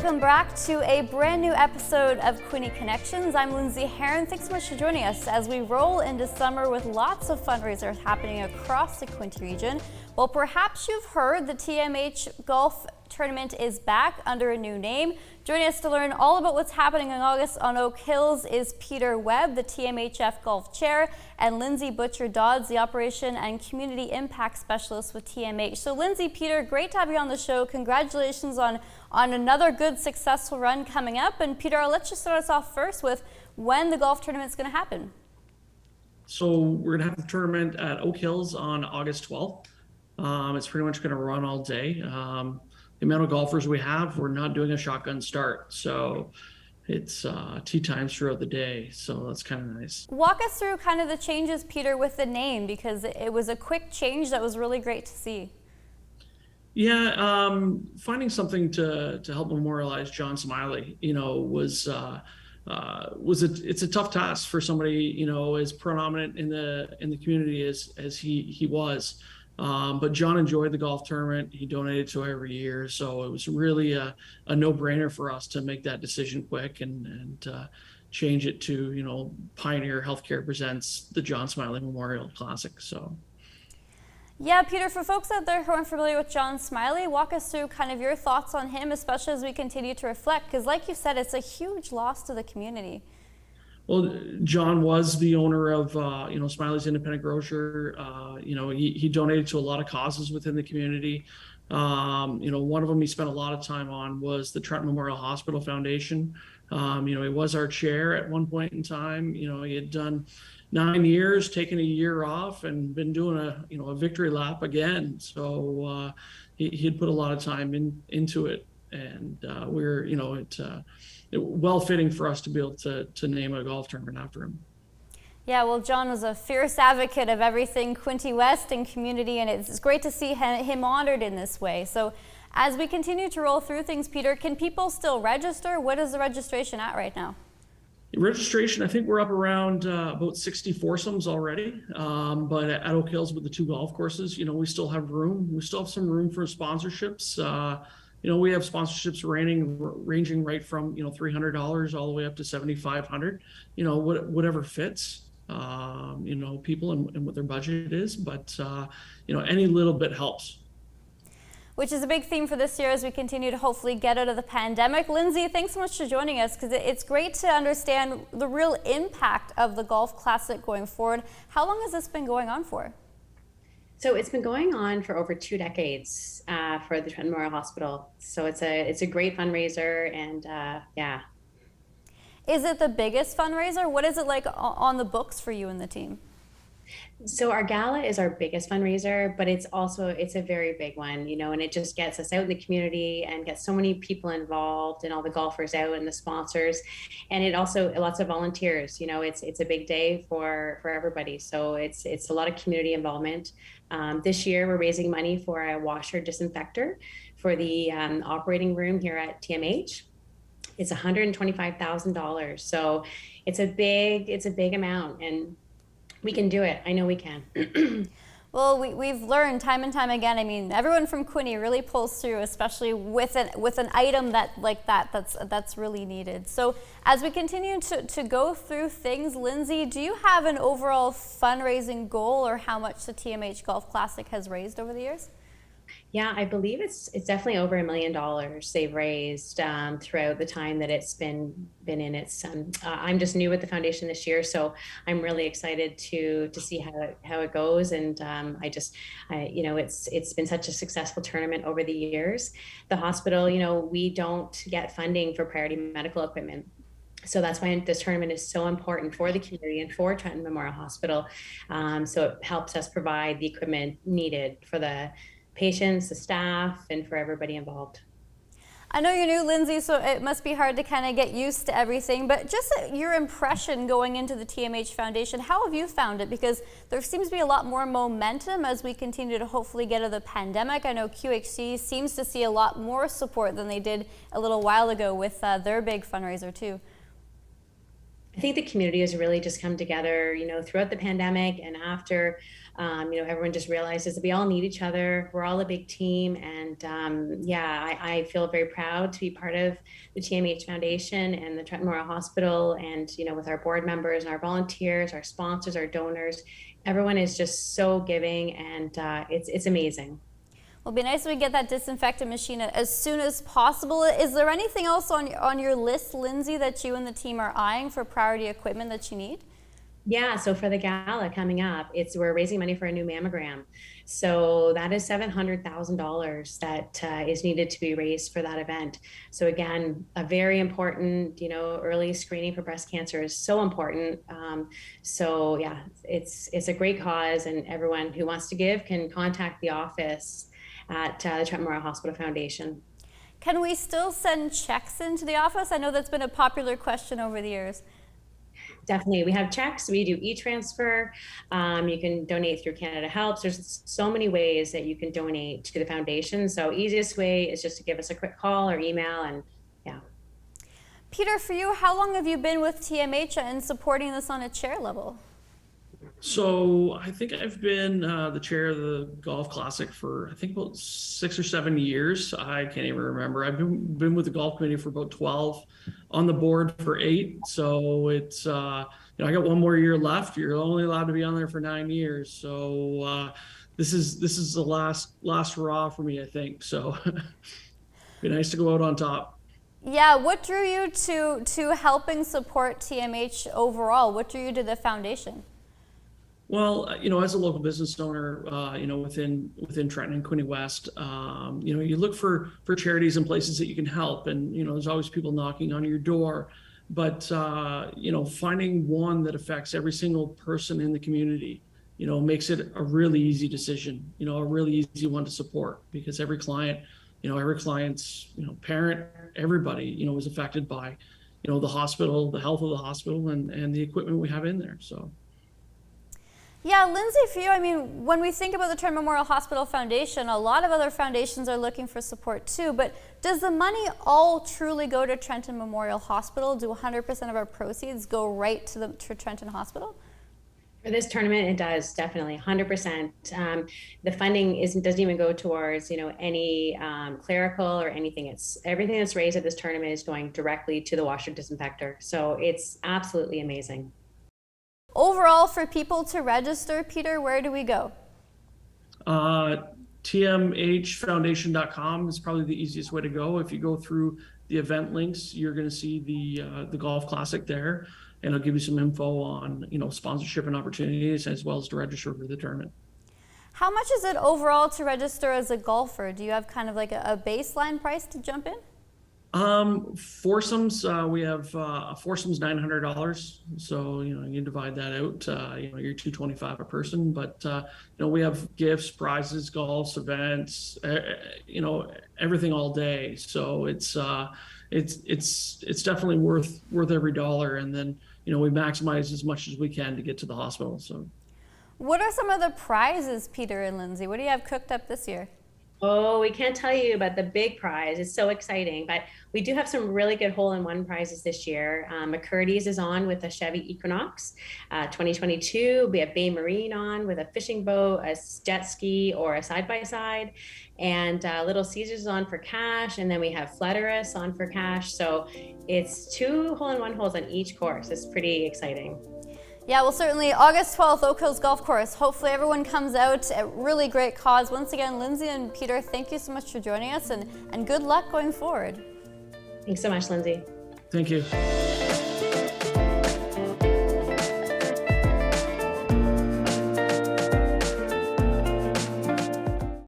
Welcome back to a brand new episode of Quinte Connections. I'm Lindsay and thanks so much for joining us as we roll into summer with lots of fundraisers happening across the Quinte region. Well, perhaps you've heard the TMH Golf Tournament is back under a new name. Joining us to learn all about what's happening in August on Oak Hills is Peter Webb, the TMHF Golf Chair, and Lindsay Butcher-Dodds, the Operation and Community Impact Specialist with TMH. So Lindsay, Peter, great to have you on the show. Congratulations on another good, successful run coming up. And Peter, I'll let you start us off first with when the golf tournament's going to happen. So we're going to have the tournament at Oak Hills on August 12th. It's pretty much going to run all day. The amount of golfers we have, we're not doing a shotgun start. So it's tee times throughout the day. So that's kind of nice. Walk us through kind of the changes, Peter, with the name, because it was a quick change that was really great to see. Yeah, finding something to help memorialize John Smiley, it's a tough task for somebody, as prominent in the community as he was. But John enjoyed the golf tournament. He donated to it every year. So it was really a no-brainer for us to make that decision quick and change it to, Pioneer Healthcare presents the John Smiley Memorial Classic. So. Yeah, Peter, for folks out there who aren't familiar with John Smiley, walk us through kind of your thoughts on him, especially as we continue to reflect, because like you said, it's a huge loss to the community. Well, John was the owner of, Smiley's Independent Grocer. He donated to a lot of causes within the community. One of them he spent a lot of time on was the Trenton Memorial Hospital Foundation. He was our chair at one point in time. He had done 9 years, taken a year off, and been doing a victory lap again. So he had put a lot of time into it, and we're well fitting for us to be able to name a golf tournament after him. Yeah, well, John was a fierce advocate of everything Quinte West and community, and it's great to see him honored in this way. So as we continue to roll through things, Peter, can people still register? What is the registration at right now? Registration, I think we're up around about 60 foursomes already. But at Oak Hills with the 2 golf courses, we still have room. We still have some room for sponsorships. We have sponsorships ranging right from, $300 all the way up to $7,500, whatever fits, people and what their budget is. But, any little bit helps. Which is a big theme for this year as we continue to hopefully get out of the pandemic. Lindsay, thanks so much for joining us, because it's great to understand the real impact of the Golf Classic going forward. How long has this been going on for? So it's been going on for over 2 decades for the Trenton Memorial Hospital. So it's a great fundraiser, and yeah. Is it the biggest fundraiser? What is it like on the books for you and the team? So our gala is our biggest fundraiser, but it's a very big one, and it just gets us out in the community and gets so many people involved and all the golfers out and the sponsors. And it also lots of volunteers, it's a big day for everybody. So it's a lot of community involvement. This year we're raising money for a washer disinfector for the operating room here at TMH. It's $125,000. So it's a big amount, and we can do it. I know we can. Well, we've learned time and time again. I mean, everyone from Quinte really pulls through, especially with an item that's really needed. So as we continue to go through things, Lindsay, do you have an overall fundraising goal or how much the TMH Golf Classic has raised over the years? Yeah, I believe it's definitely over $1 million they've raised throughout the time that it's been in its. I'm just new with the foundation this year, so I'm really excited to see how it goes. And it's been such a successful tournament over the years. The hospital, we don't get funding for priority medical equipment. So that's why this tournament is so important for the community and for Trenton Memorial Hospital. So it helps us provide the equipment needed for the patients, the staff, and for everybody involved. I know you're new, Lindsay, so it must be hard to kind of get used to everything, but just your impression going into the TMH Foundation, how have you found it? Because there seems to be a lot more momentum as we continue to hopefully get out of the pandemic. I know QHC seems to see a lot more support than they did a little while ago with their big fundraiser too. I think the community has really just come together, throughout the pandemic and after. Everyone just realizes that we all need each other. We're all a big team. And I feel very proud to be part of the TMH Foundation and the Trenton Memorial Hospital. And, with our board members and our volunteers, our sponsors, our donors, everyone is just so giving, and it's amazing. Well, it'd be nice if we get that disinfectant machine as soon as possible. Is there anything else on your list, Lindsay, that you and the team are eyeing for priority equipment that you need? Yeah, so for the gala coming up, we're raising money for a new mammogram. So that is $700,000 that is needed to be raised for that event. So again, a very important, early screening for breast cancer is so important. It's a great cause, and everyone who wants to give can contact the office at the Trenton Memorial Hospital Foundation. Can we still send checks into the office? I know that's been a popular question over the years. Definitely. We have checks. We do e-transfer. You can donate through Canada Helps. There's so many ways that you can donate to the foundation. So easiest way is just to give us a quick call or email, and yeah. Peter, for you, how long have you been with TMH and supporting this on a chair level? So I think I've been the chair of the Golf Classic for, I think, about 6 or 7 years. I can't even remember. I've been with the golf committee for about 12, on the board for 8. So it's, I got 1 more year left. You're only allowed to be on there for 9 years. So this is the last hurrah for me, I think. So be nice to go out on top. Yeah, what drew you to helping support TMH overall? What drew you to the foundation? Well, as a local business owner, within Trenton and Quinte West, you look for charities and places that you can help, and there's always people knocking on your door, but finding one that affects every single person in the community, makes it a really easy decision, a really easy one to support, because every client's parent, everybody is affected by the hospital, the health of the hospital, and the equipment we have in there. So. Yeah, Lindsay, for you, when we think about the Trenton Memorial Hospital Foundation, a lot of other foundations are looking for support too, but does the money all truly go to Trenton Memorial Hospital? Do 100% of our proceeds go right to Trenton Hospital? For this tournament, it does, definitely, 100%. The funding doesn't even go towards, any clerical or anything. Everything that's raised at this tournament is going directly to the washer disinfector. So it's absolutely amazing. Overall, for people to register, Peter, where do we go? TMHfoundation.com is probably the easiest way to go. If you go through the event links, you're going to see the Golf Classic there, and it'll give you some info on sponsorship and opportunities, as well as to register for the tournament. How much is it overall to register as a golfer? Do you have kind of like a baseline price to jump in? Foursomes, we have a foursome's $900. So, you divide that out, you're $225 a person, but, we have gifts, prizes, golfs, events, everything all day. So it's definitely worth every dollar. And then, we maximize as much as we can to get to the hospital. So what are some of the prizes, Peter and Lindsay? What do you have cooked up this year? Oh, we can't tell you about the big prize. It's so exciting, but we do have some really good hole-in-one prizes this year. McCurdy's is on with a Chevy Equinox 2022. We have Bay Marine on with a fishing boat, a jet ski, or a side-by-side. And Little Caesars is on for cash. And then we have Flatterus on for cash. So it's 2 hole-in-one holes on each course. It's pretty exciting. Yeah, well, certainly August 12th, Oak Hills Golf Course. Hopefully everyone comes out. A really great cause. Once again, Lindsay and Peter, thank you so much for joining us, and good luck going forward. Thanks so much, Lindsay. Thank you.